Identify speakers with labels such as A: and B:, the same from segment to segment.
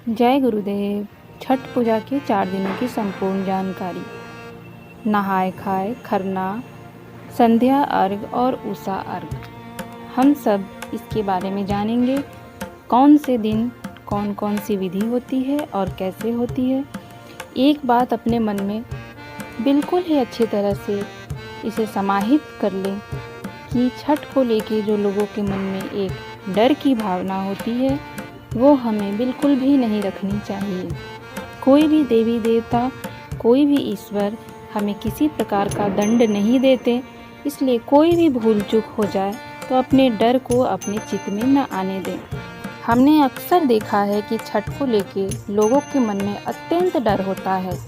A: जय गुरुदेव। छठ पूजा के 4 दिनों की संपूर्ण जानकारी। नहाय खाए, खरना, संध्या अर्घ और उषा अर्घ, हम सब इसके बारे में जानेंगे। कौन से दिन कौन कौन सी विधि होती है और कैसे होती है। एक बात अपने मन में बिल्कुल ही अच्छी तरह से इसे समाहित कर लें कि छठ को लेके जो लोगों के मन में एक डर की भावना होती है वो हमें बिल्कुल भी नहीं रखनी चाहिए। कोई भी देवी देवता, कोई भी ईश्वर हमें किसी प्रकार का दंड नहीं देते, इसलिए कोई भी भूल चूक हो जाए तो अपने डर को अपने चित्त में न आने दें। हमने अक्सर देखा है कि छठ को लेके लोगों के मन में अत्यंत डर होता है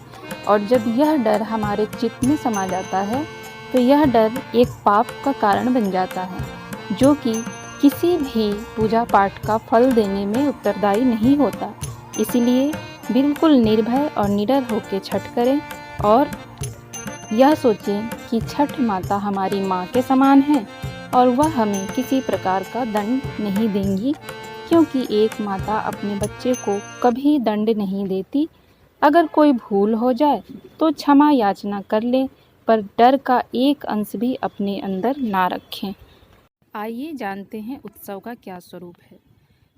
A: और जब यह डर हमारे चित्त में समा जाता है तो यह डर एक पाप का कारण बन जाता है, जो कि किसी भी पूजा पाठ का फल देने में उत्तरदायी नहीं होता। इसीलिए बिल्कुल निर्भय और निडर होकर छठ करें और यह सोचें कि छठ माता हमारी माँ के समान है और वह हमें किसी प्रकार का दंड नहीं देंगी, क्योंकि एक माता अपने बच्चे को कभी दंड नहीं देती। अगर कोई भूल हो जाए तो क्षमा याचना कर लें, पर डर का एक अंश भी अपने अंदर ना रखें। आइए जानते हैं उत्सव का क्या स्वरूप है।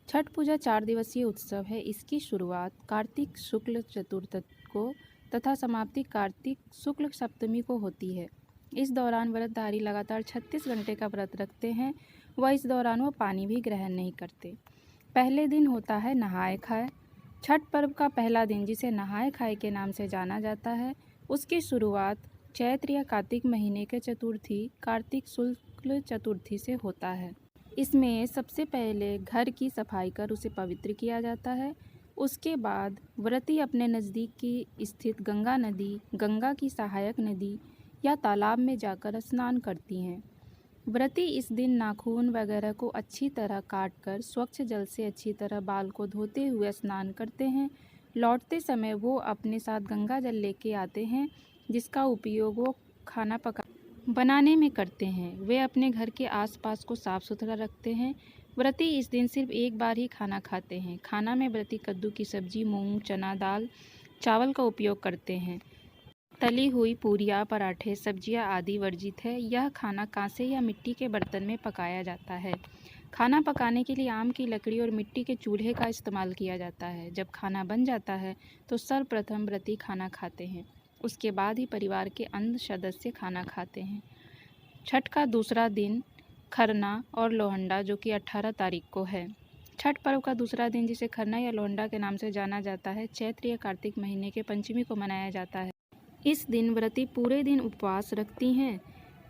A: छठ पूजा 4 दिवसीय उत्सव है। इसकी शुरुआत कार्तिक शुक्ल चतुर्थ को तथा समाप्ति कार्तिक शुक्ल सप्तमी को होती है। इस दौरान व्रतधारी लगातार 36 घंटे का व्रत रखते हैं व इस दौरान वो पानी भी ग्रहण नहीं करते। पहले दिन होता है नहाय खाए। छठ पर्व का पहला दिन, जिसे नहाय खाए के नाम से जाना जाता है, उसकी शुरुआत चैत्र या कार्तिक महीने के चतुर्थी कार्तिक शुक्ल चतुर्थी से होता है। इसमें सबसे पहले घर की सफाई कर उसे पवित्र किया जाता है। उसके बाद व्रती अपने नज़दीक की स्थित गंगा नदी, गंगा की सहायक नदी या तालाब में जाकर स्नान करती हैं। व्रती इस दिन नाखून वगैरह को अच्छी तरह काटकर स्वच्छ जल से अच्छी तरह बाल को धोते हुए स्नान करते हैं। लौटते समय वो अपने साथ गंगा जल लेके आते हैं, जिसका उपयोग वो खाना बनाने में करते हैं। वे अपने घर के आसपास को साफ सुथरा रखते हैं। व्रती इस दिन सिर्फ एक बार ही खाना खाते हैं। खाना में व्रती कद्दू की सब्जी, मूंग, चना दाल, चावल का उपयोग करते हैं। तली हुई पूरियाँ, पराठे, सब्जियां आदि वर्जित है। यह खाना कांसे या मिट्टी के बर्तन में पकाया जाता है। खाना पकाने के लिए आम की लकड़ी और मिट्टी के चूल्हे का इस्तेमाल किया जाता है। जब खाना बन जाता है तो सर्वप्रथम व्रती खाना खाते हैं, उसके बाद ही परिवार के अन्य सदस्य खाना खाते हैं। छठ का दूसरा दिन खरना और लोहंडा, जो कि 18 तारीख को है। छठ पर्व का दूसरा दिन, जिसे खरना या लोहंडा के नाम से जाना जाता है, चैत्र या कार्तिक महीने के पंचमी को मनाया जाता है। इस दिन व्रती पूरे दिन उपवास रखती हैं।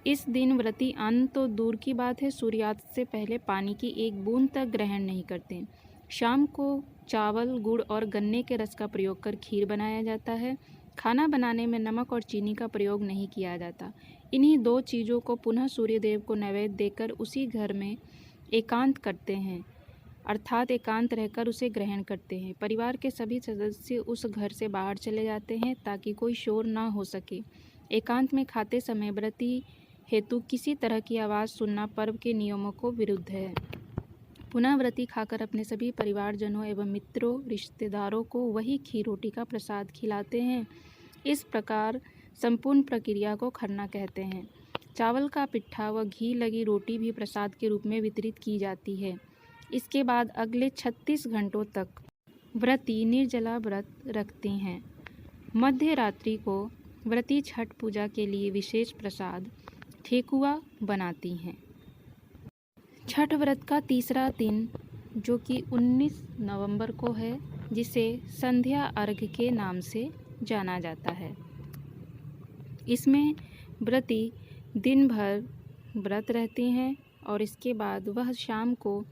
A: इस दिन व्रती अन्न तो दूर की बात है, सूर्यास्त से पहले पानी की एक बूंद तक ग्रहण नहीं करते। शाम को चावल, गुड़ और गन्ने के रस का प्रयोग कर खीर बनाया जाता है। खाना बनाने में नमक और चीनी का प्रयोग नहीं किया जाता। इन्हीं 2 चीज़ों को पुनः सूर्यदेव को नैवेद्य देकर उसी घर में एकांत करते हैं, अर्थात एकांत रहकर उसे ग्रहण करते हैं। परिवार के सभी सदस्य उस घर से बाहर चले जाते हैं ताकि कोई शोर ना हो सके। एकांत में खाते समय व्रती हेतु किसी तरह की आवाज़ सुनना पर्व के नियमों को विरुद्ध है। पुनः व्रती खाकर अपने सभी परिवारजनों एवं मित्रों, रिश्तेदारों को वही खीर रोटी का प्रसाद खिलाते हैं। इस प्रकार संपूर्ण प्रक्रिया को खरना कहते हैं। चावल का पिट्ठा व घी लगी रोटी भी प्रसाद के रूप में वितरित की जाती है। इसके बाद अगले 36 घंटों तक व्रती निर्जला व्रत रखती हैं। मध्य रात्रि को व्रती छठ पूजा के लिए विशेष प्रसाद ठेकुआ बनाती हैं। छठ व्रत का तीसरा दिन, जो कि 19 नवंबर को है, जिसे संध्या अर्घ के नाम से जाना जाता है। इसमें व्रती दिन भर व्रत रहती हैं और इसके बाद वह शाम को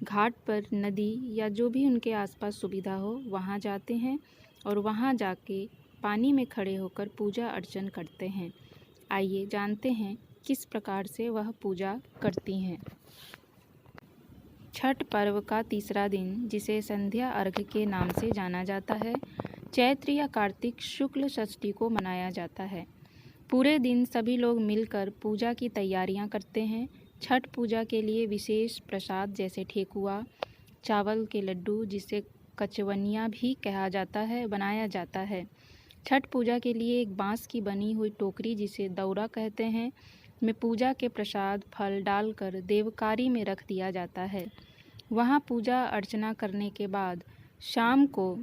A: घाट पर, नदी या जो भी उनके आसपास सुविधा हो वहाँ जाते हैं और वहाँ जाके पानी में खड़े होकर पूजा अर्चन करते हैं। आइए जानते हैं किस प्रकार से वह पूजा करती हैं। छठ पर्व का तीसरा दिन, जिसे संध्या अर्घ के नाम से जाना जाता है, चैत्र या कार्तिक शुक्ल षष्ठी को मनाया जाता है। पूरे दिन सभी लोग मिलकर पूजा की तैयारियां करते हैं। छठ पूजा के लिए विशेष प्रसाद जैसे ठेकुआ, चावल के लड्डू जिसे कचवनिया भी कहा जाता है बनाया जाता है। छठ पूजा के लिए एक बांस की बनी हुई टोकरी, जिसे दौरा कहते हैं, में पूजा के प्रसाद फल डालकर देवकारी में रख दिया जाता है। वहाँ पूजा अर्चना करने के बाद शाम को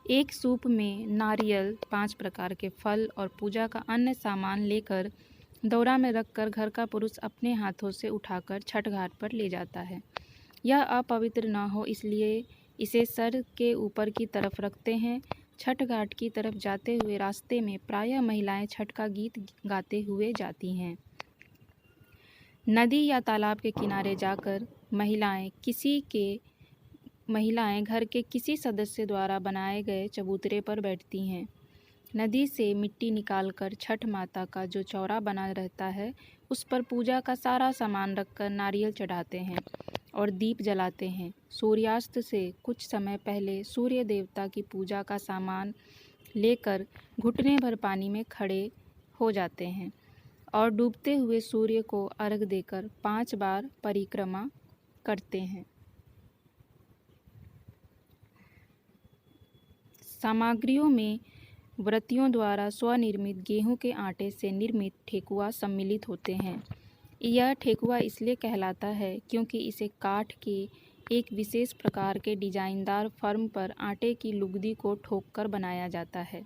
A: एक सूप में नारियल, 5 प्रकार के फल और पूजा का अन्य सामान लेकर दौरा में रखकर घर का पुरुष अपने हाथों से उठाकर छठ घाट पर ले जाता है। यह अपवित्र न हो इसलिए इसे सर के ऊपर की तरफ रखते हैं। छठ घाट की तरफ जाते हुए रास्ते में प्रायः महिलाएं छठ का गीत गाते हुए जाती हैं। नदी या तालाब के किनारे जाकर महिलाएं घर के किसी सदस्य द्वारा बनाए गए चबूतरे पर बैठती हैं। नदी से मिट्टी निकालकर छठ माता का जो चौरा बना रहता है, उस पर पूजा का सारा सामान रखकर नारियल चढ़ाते हैं और दीप जलाते हैं। सूर्यास्त से कुछ समय पहले सूर्य देवता की पूजा का सामान लेकर घुटने भर पानी में खड़े हो जाते हैं और डूबते हुए सूर्य को अर्घ देकर 5 बार परिक्रमा करते हैं। सामग्रियों में व्रतियों द्वारा स्वनिर्मित गेहूं के आटे से निर्मित ठेकुआ सम्मिलित होते हैं। यह ठेकुआ इसलिए कहलाता है क्योंकि इसे काठ के एक विशेष प्रकार के डिजाइनदार फर्म पर आटे की लुगदी को ठोककर बनाया जाता है।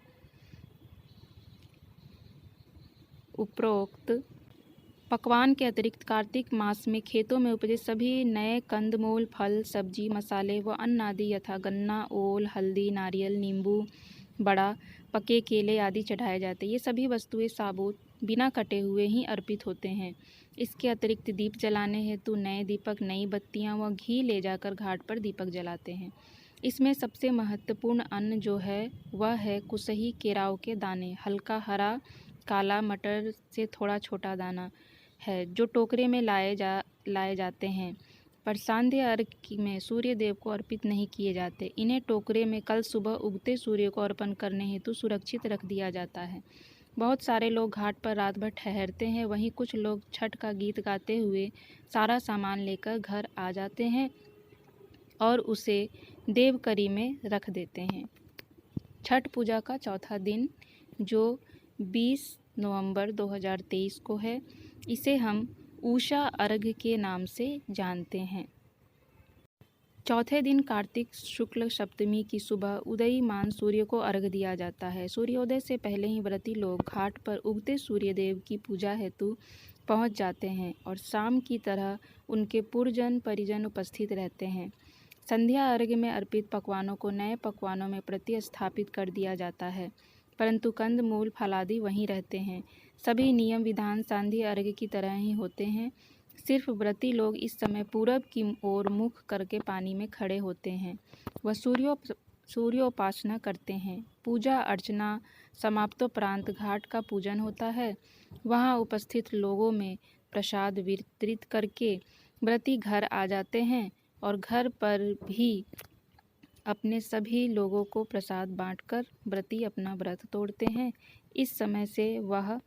A: उपरोक्त पकवान के अतिरिक्त कार्तिक मास में खेतों में उपजे सभी नए कंदमूल, फल, सब्जी, मसाले व अन्न आदि यथा गन्ना, ओल, हल्दी, नारियल, नींबू, बड़ा, पके केले आदि चढ़ाए जाते हैं। ये सभी वस्तुएं साबुत बिना कटे हुए ही अर्पित होते हैं। इसके अतिरिक्त दीप जलाने हेतु नए दीपक, नई बत्तियां व घी ले जाकर घाट पर दीपक जलाते हैं। इसमें सबसे महत्वपूर्ण अन्न जो है वह है कुसही केराव के दाने, हल्का हरा काला मटर से थोड़ा छोटा दाना है, जो टोकरे में लाए जाते हैं, पर सांध्य अर्घ में सूर्य देव को अर्पित नहीं किए जाते। इन्हें टोकरे में कल सुबह उगते सूर्य को अर्पण करने हेतु सुरक्षित रख दिया जाता है। बहुत सारे लोग घाट पर रात भर ठहरते हैं। वहीं कुछ लोग छठ का गीत गाते हुए सारा सामान लेकर घर आ जाते हैं और उसे देवकरी में रख देते हैं। छठ पूजा का चौथा दिन, जो 20 नवंबर 2023 को है, इसे हम उषा अर्घ के नाम से जानते हैं। चौथे दिन कार्तिक शुक्ल सप्तमी की सुबह उदयीमान सूर्य को अर्घ दिया जाता है। सूर्योदय से पहले ही व्रती लोग घाट पर उगते सूर्य देव की पूजा हेतु पहुंच जाते हैं और शाम की तरह उनके पुरजन परिजन उपस्थित रहते हैं। संध्या अर्घ में अर्पित पकवानों को नए पकवानों में प्रतिस्थापित कर दिया जाता है, परंतु कंद मूल फलादि वहीं रहते हैं। सभी नियम विधान सांध्य अर्घ की तरह ही होते हैं। सिर्फ व्रती लोग इस समय पूरब की ओर मुख करके पानी में खड़े होते हैं। वह सूर्योपासना करते हैं। पूजा अर्चना समाप्तोपरांत घाट का पूजन होता है। वहाँ उपस्थित लोगों में प्रसाद वितरित करके व्रती घर आ जाते हैं और घर पर भी अपने सभी लोगों को प्रसाद बांटकर व्रती अपना व्रत तोड़ते हैं। इस समय से वह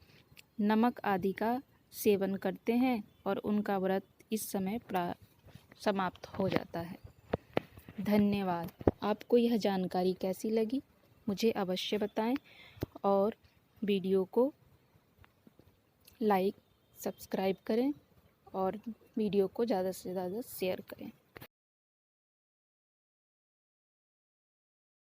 A: नमक आदि का सेवन करते हैं और उनका व्रत इस समय समाप्त हो जाता है। धन्यवाद। आपको यह जानकारी कैसी लगी मुझे अवश्य बताएं और वीडियो को लाइक, सब्सक्राइब करें और वीडियो को ज़्यादा से ज़्यादा शेयर करें।